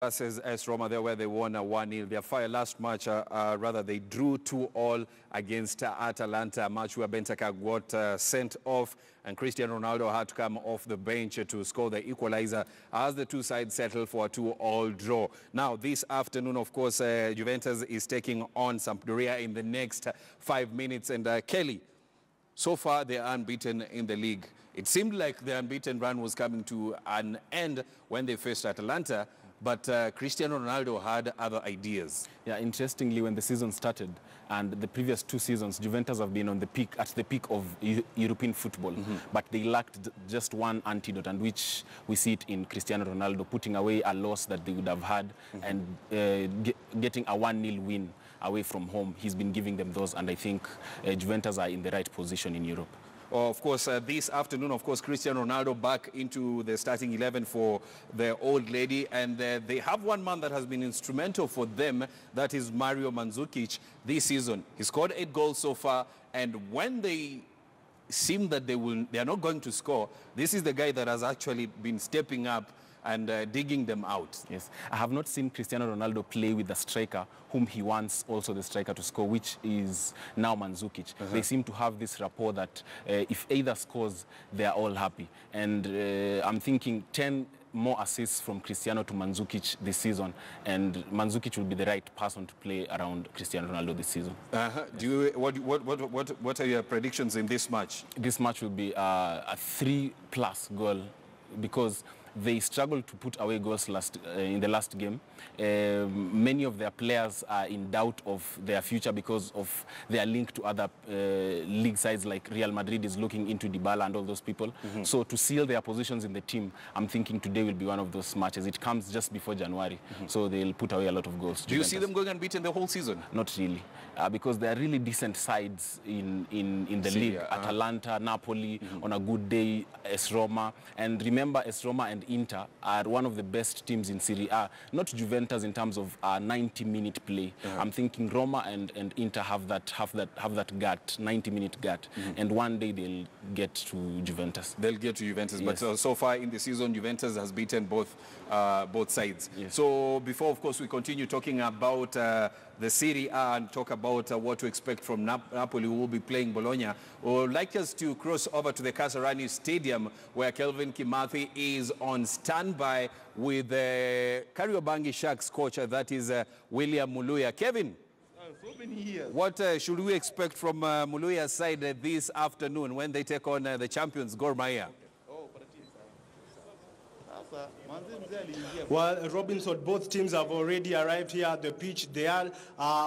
Versus AS Roma there where they won 1-0. Their last match, they drew 2-2 against Atalanta, a match where Bentaka got sent off and Cristiano Ronaldo had to come off the bench to score the equalizer as the two sides settled for a 2-2 draw. Now this afternoon, of course, Juventus is taking on Sampdoria in the next 5 minutes. And Kelly, so far they are unbeaten in the league. It seemed like the unbeaten run was coming to an end when they faced Atalanta. But Cristiano Ronaldo had other ideas. Yeah, interestingly, when the season started and the previous 2 seasons, Juventus have been on the peak, at the peak of European football. But they lacked just one antidote, and which we see it in Cristiano Ronaldo, putting away a loss that they would have had and getting a 1-0 win away from home. He's been giving them those, and I think Juventus are in the right position in Europe. Of course, this afternoon, of course, Cristiano Ronaldo back into the starting 11 for the old lady. And they have one man that has been instrumental for them. That is Mario Mandzukic this season. He scored 8 goals so far. And when they seem that they are not going to score, this is the guy that has actually been stepping up and digging them out. Yes, I have not seen Cristiano Ronaldo play with the striker whom he wants also the striker to score, which is now Mandzukic. They seem to have this rapport that if either scores, they are all happy. And I'm thinking 10 more assists from Cristiano to Mandzukic this season, and Mandzukic will be the right person to play around Cristiano Ronaldo this season. What are your predictions in this match? This match will be a 3+ goal, because they struggled to put away goals in the last game. Many of their players are in doubt of their future because of their link to other league sides, like Real Madrid is looking into Dybala and all those people. So to seal their positions in the team, I'm thinking today will be one of those matches. It comes just before January, so they'll put away a lot of goals. Do you see them going unbeaten the whole season? Not really, because they are really decent sides in the league. Atalanta, Napoli, on a good day, AS Roma. And remember, AS Roma and Inter are one of the best teams in Serie A. Not Juventus in terms of 90-minute play. I'm thinking Roma and Inter have that gut, 90-minute gut, and one day they'll get to Juventus. They'll get to Juventus, yes. But so far in the season, Juventus has beaten both sides. Yes. So before, of course, we continue talking about the Serie A and talk about what to expect from Napoli, who will be playing Bologna, we would like us to cross over to the Kasarani Stadium, where Kelvin Kimathi is on standby with the Kariobangi Sharks coach, that is William Muluya. Kevin, what should we expect from Muluya's side this afternoon when they take on the champions Gor Mahia? Well, Robinson, both teams have already arrived here at the pitch. They are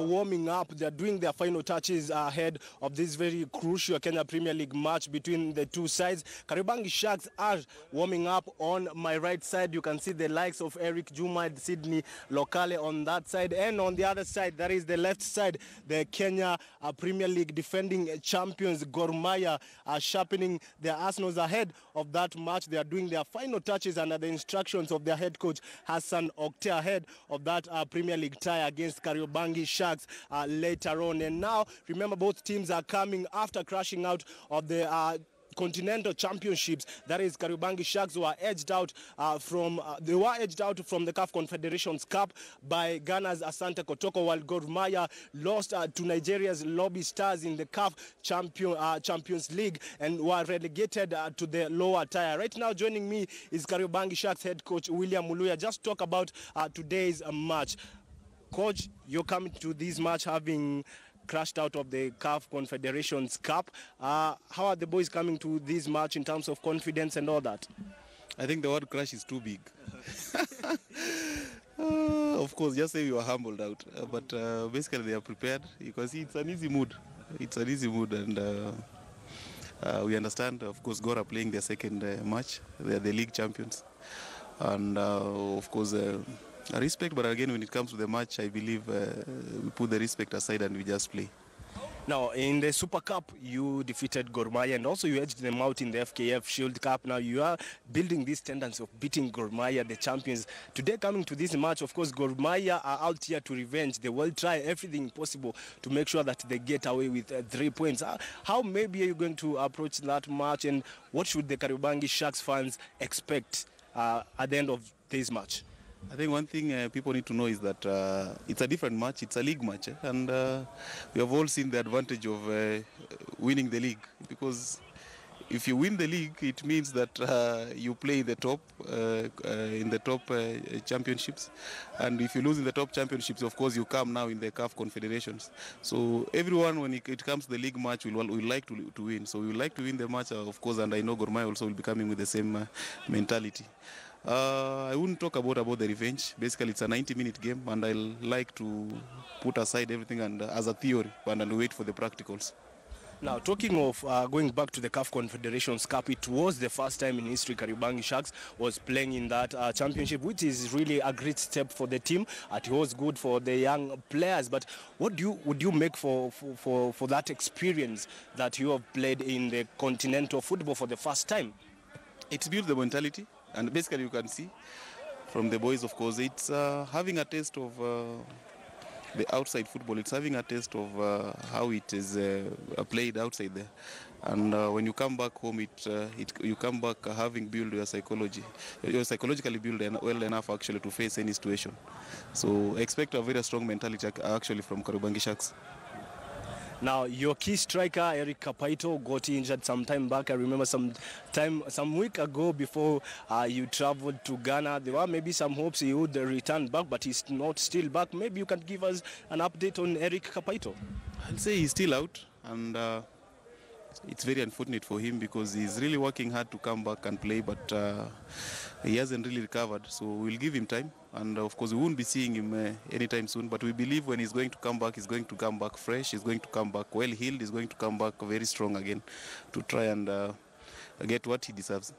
warming up. They are doing their final touches ahead of this very crucial Kenya Premier League match between the two sides. Kariobangi Sharks are warming up on my right side. You can see the likes of Eric Juma, Sydney Lokale on that side. And on the other side, that is the left side, the Kenya Premier League defending champions Gor Mahia are sharpening their arsenals ahead of that match. They are doing their final touches under the instructions of their head coach Hassan Okte ahead of that Premier League tie against Kariobangi Sharks later on. And now, remember, both teams are coming after crashing out of the Continental Championships. That is, Kariobangi Sharks were edged out from the CAF Confederations Cup by Ghana's Asante Kotoko, while Gor Mahia lost to Nigeria's Lobby Stars in the CAF Champions League and were relegated to the lower tier. Right now, joining me is Kariobangi Sharks head coach William Muluya. Just talk about today's match. Coach, you're coming to this match having crashed out of the CAF Confederations Cup. How are the boys coming to this match in terms of confidence and all that? I think the word crash is too big. Of course, just say we were humbled out. But basically they are prepared. You can see it's an easy mood. It's an easy mood, and we understand, of course, Gor are playing their second match. They are the league champions. And of course, respect, but again, when it comes to the match, I believe we put the respect aside and we just play. Now, in the Super Cup, you defeated Gor Mahia and also you edged them out in the FKF Shield Cup. Now, you are building this tendency of beating Gor Mahia, the champions. Today, coming to this match, of course, Gor Mahia are out here to revenge. They will try everything possible to make sure that they get away with 3 points. How maybe are you going to approach that match, and what should the Kariobangi Sharks fans expect at the end of this match? I think one thing people need to know is that it's a different match. It's a league match, and we have all seen the advantage of winning the league, because if you win the league, it means that you play the top in the top championships, and if you lose in the top championships, of course, you come now in the CAF confederations. So everyone, when it comes to the league match, will like to win. So we would like to win the match, of course, and I know Gor Mahia also will be coming with the same mentality. I wouldn't talk about the revenge. Basically, it's a 90-minute game, and I'll like to put aside everything and as a theory and wait for the practicals. Now, talking of going back to the CAF Confederations Cup, it was the first time in history Kariobangi Sharks was playing in that championship, which is really a great step for the team. It was good for the young players. But what would you make for that experience that you have played in the continental football for the first time? It's built the mentality, and basically you can see from the boys, of course, it's having a taste of the outside football. It's having a taste of how it is played outside there, and when you come back home, you come back having built your psychology. You're psychologically built well enough actually to face any situation. So expect a very strong mentality actually from Kariobangi Sharks. Now, your key striker, Eric Kapaito, got injured some time back. I remember some week ago before you traveled to Ghana, there were maybe some hopes he would return back, but he's not still back. Maybe you can give us an update on Eric Kapaito. I'll say he's still out, and it's very unfortunate for him because he's really working hard to come back and play, but he hasn't really recovered. So we'll give him time, and of course we won't be seeing him anytime soon, but we believe when he's going to come back, he's going to come back fresh, he's going to come back well healed, he's going to come back very strong again to try and get what he deserves.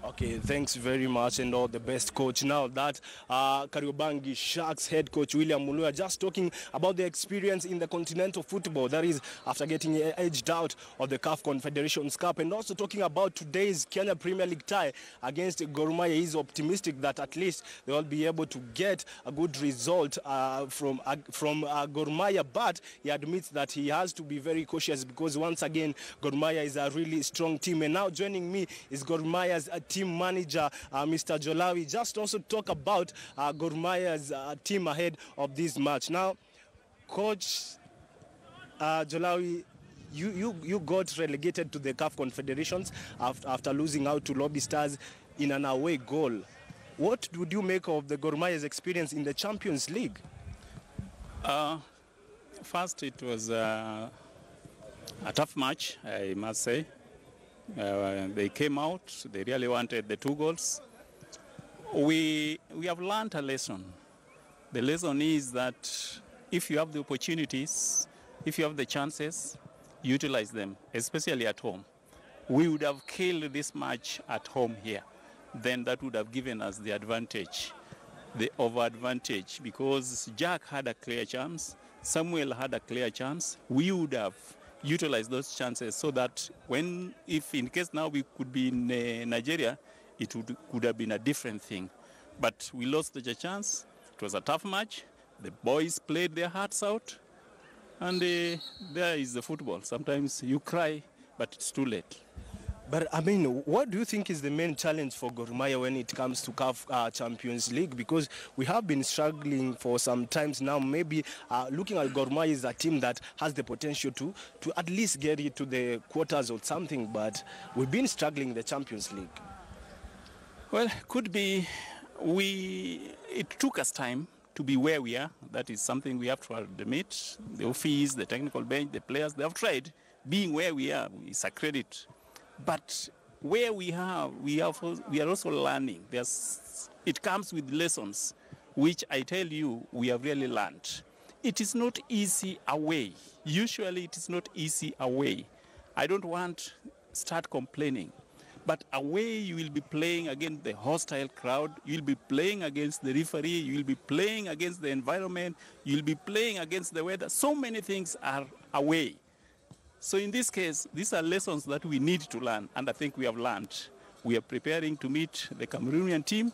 Okay, thanks very much and all the best, coach. Now that Kariobangi Sharks head coach William Mulua just talking about the experience in the continental football, that is after getting edged out of the CAF Confederations Cup, and also talking about today's Kenya Premier League tie against Gor Mahia. He's optimistic that at least they will be able to get a good result from Gor Mahia, but he admits that he has to be very cautious because once again Gor Mahia is a really strong team. And now joining me is Gor Mahia's team manager, Mr. Jolawi, just also talk about Gor Mahia's team ahead of this match. Now, Coach Jolawi, you got relegated to the CAF Confederations after losing out to Lobby Stars in an away goal. What would you make of the Gor Mahia's experience in the Champions League? First, it was a tough match, I must say. They came out, they really wanted the 2 goals. We have learned a lesson. The lesson is that if you have the opportunities, if you have the chances, utilize them, especially at home. We would have killed this match at home here. Then that would have given us the advantage, the over advantage, because Jack had a clear chance, Samuel had a clear chance. We would have utilize those chances so that if in case now we could be in Nigeria, it could have been a different thing. But we lost the chance. It was a tough match. The boys played their hearts out, and there is the football. Sometimes you cry, but it's too late. But I mean, what do you think is the main challenge for Gor Mahia when it comes to CAF Champions League? Because we have been struggling for some times now. Maybe looking at Gor Mahia is a team that has the potential to at least get it to the quarters or something, but we've been struggling in the Champions League. Well, could be it took us time to be where we are. That is something we have to admit. The office, the technical bench, the players, they have tried being where we are. It's a credit. But where we are also learning. It comes with lessons, which I tell you we have really learned. It is not easy away. Usually it is not easy away. I don't want to start complaining. But away you will be playing against the hostile crowd, you will be playing against the referee, you will be playing against the environment, you will be playing against the weather. So many things are away. So in this case, these are lessons that we need to learn, and I think we have learned. We are preparing to meet the Cameroonian team,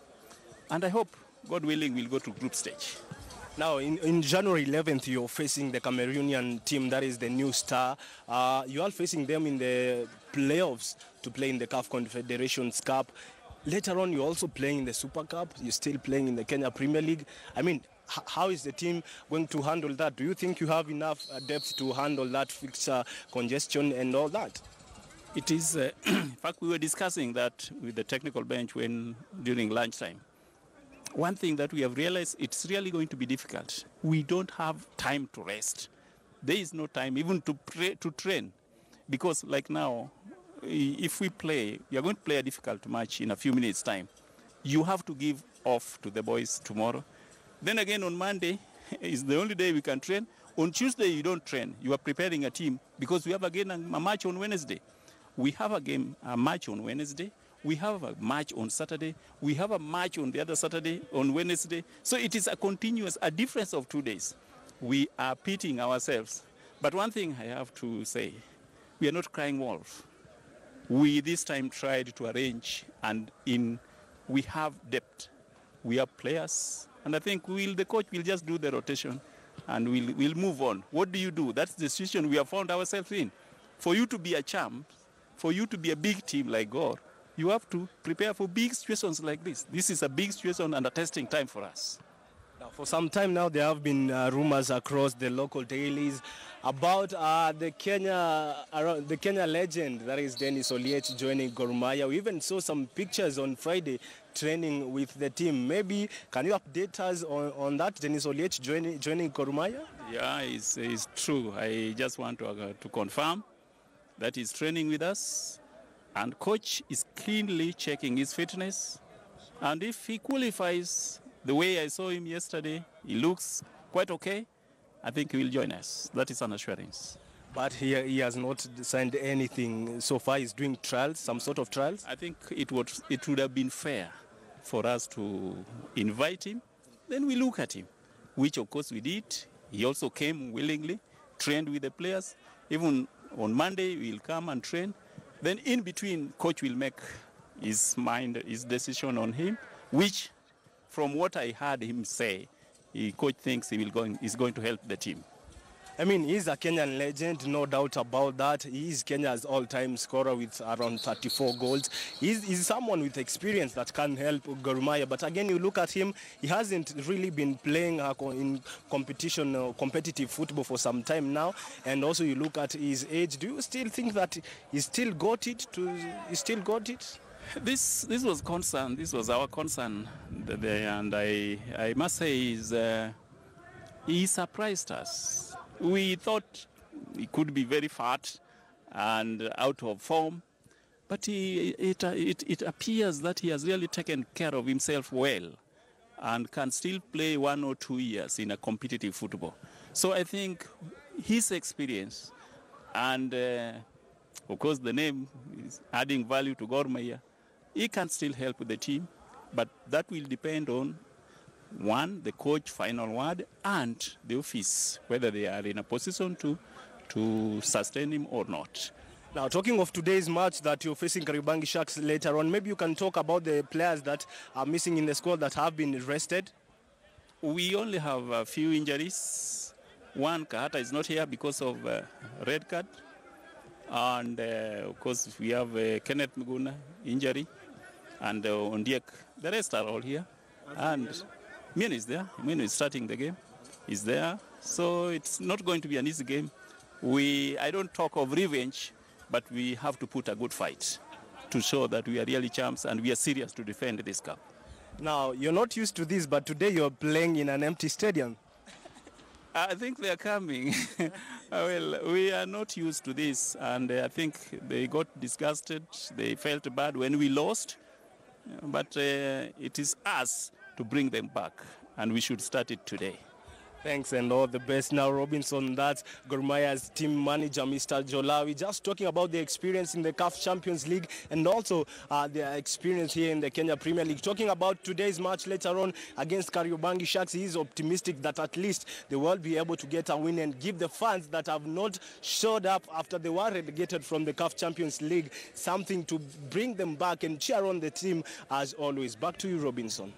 and I hope, God willing, we'll go to group stage. Now, in January 11th, you're facing the Cameroonian team, that is the New Star. You are facing them in the playoffs to play in the CAF Confederations Cup. Later on, you're also playing in the Super Cup. You're still playing in the Kenya Premier League. I mean, how is the team going to handle that? Do you think you have enough depth to handle that fixture congestion and all that? It is, in fact, we were discussing that with the technical bench during lunchtime. One thing that we have realized, it's really going to be difficult. We don't have time to rest. There is no time even to train. Because like now, if we are going to play a difficult match in a few minutes' time. You have to give off to the boys tomorrow. Then again on Monday is the only day we can train. On Tuesday you don't train. You are preparing a team because we have again a match on Wednesday. We have a match on Wednesday. We have a match on Saturday. We have a match on the other Saturday, on Wednesday. So it is a difference of 2 days. We are pitting ourselves. But one thing I have to say, we are not crying wolf. We this time tried to arrange, and we have depth. We have players, and I think the coach will just do the rotation, and we'll move on. What do you do? That's the situation we have found ourselves in. For you to be a champ, for you to be a big team like Gor, you have to prepare for big situations like this. This is a big situation and a testing time for us. Now, for some time now, there have been rumors across the local dailies about the Kenya legend, that is Dennis Oliech, joining Gor Mahia. We even saw some pictures on Friday training with the team. Maybe can you update us on that, Dennis Oliech joining Gor Mahia? Yeah, it's true. I just want to confirm that he's training with us, and coach is keenly checking his fitness, and if he qualifies the way I saw him yesterday, he looks quite okay, I think he will join us. That is an assurance. But he has not signed anything so far. He's doing trials, some sort of trials. I think it would have been fair for us to invite him, then we look at him, which of course we did. He also came willingly, trained with the players. Even on Monday, we'll come and train. Then in between, coach will make his decision on him, which from what I heard him say, coach thinks he's going to help the team. I mean, he's a Kenyan legend, no doubt about that. He is Kenya's all-time scorer with around 34 goals. He's someone with experience that can help Gor Mahia. But again, you look at him, he hasn't really been playing in competitive football for some time now. And also you look at his age. Do you still think that he still got it? This was concern. This was our concern, and I must say he surprised us. We thought he could be very fat and out of form, but it appears that he has really taken care of himself well and can still play 1 or 2 years in a competitive football. So I think his experience and, of course, the name is adding value to Gor Mahia. He can still help with the team, but that will depend on, one, the coach final word, and the office, whether they are in a position to sustain him or not. Now, talking of today's match that you're facing Kariobangi Sharks later on, maybe you can talk about the players that are missing in the squad that have been rested. We only have a few injuries. One, Kahata is not here because of red card. And, of course, we have Kenneth Muguna injury. And Ondiek, the rest are all here. And Mien is there. Mien is starting the game. He's there. So it's not going to be an easy game. I don't talk of revenge, but we have to put a good fight to show that we are really champs and we are serious to defend this cup. Now, you're not used to this, but today you're playing in an empty stadium. I think they are coming. Well, we are not used to this, and I think they got disgusted. They felt bad when we lost. But it is us to bring them back, and we should start it today. Thanks and all the best. Now, Robinson, that's Gor Mahia's team manager, Mr. Jolawi, just talking about the experience in the CAF Champions League and also their experience here in the Kenya Premier League. Talking about today's match later on against Kariobangi Sharks, he is optimistic that at least they will be able to get a win and give the fans that have not showed up after they were relegated from the CAF Champions League something to bring them back and cheer on the team as always. Back to you, Robinson.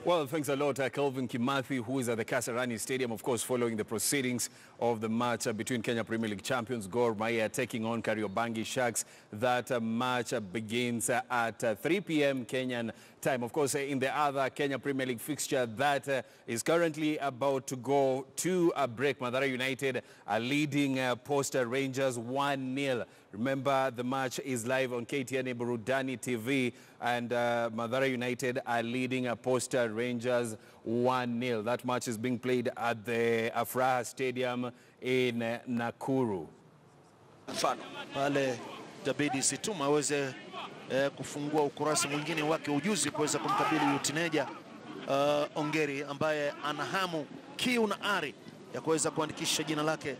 Well, thanks a lot, Kelvin Kimathi, who is at the Kasarani Stadium, of course, following the proceedings of the match between Kenya Premier League champions Gor Mahia taking on Kariobangi Sharks. That match begins at 3 p.m. Kenyan time. Of course, in the other Kenya Premier League fixture that is currently about to go to a break, Mombasa United are leading Posta Rangers 1-0. Remember, the match is live on KTN Burudani TV, and Mombasa United are leading Posta Rangers 1-0. That match is being played at the Afraha Stadium in Nakuru. Mfano pale Jabidi Situma aweze kufungua ukurasa mwingine wake ujuzi kuweza kumkabili utineja Ongeri ambaye ana hamu, kiu na ari ya kuweza kuandikisha jina lake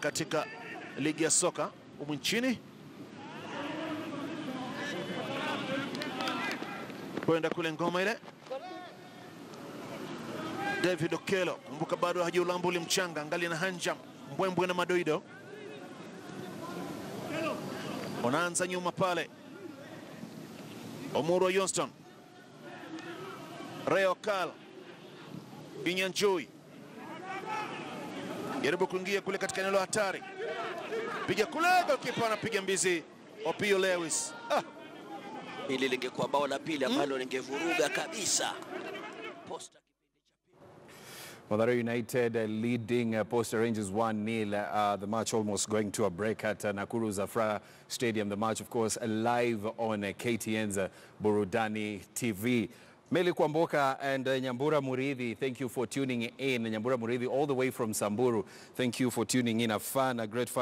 katika ligi ya soka humu nchini. Kwenda kule ngoma ile. David Okelo, kumbuka bado hajaulambuli mchanga, angali na hanja mbwembwe na madoido. Wanaanza nyuma pale. Omuro Johnston, Reo Kal, Inyanjui jaribu kuingia kule katika eneo la hatari, piga kule, goalkeeper anapiga mbizi. Opio Lewis, ili lingekuwa bao la pili ambalo lingevuruga kabisa Posta. Mombasa United leading Posta Rangers 1-0. The match almost going to a break at Nakuru Afraha Stadium. The match, of course, live on KTN's Burudani TV. Meli Kwamboka and Nyambura Muridhi, thank you for tuning in. Nyambura Muridhi all the way from Samburu, thank you for tuning in. A great fun.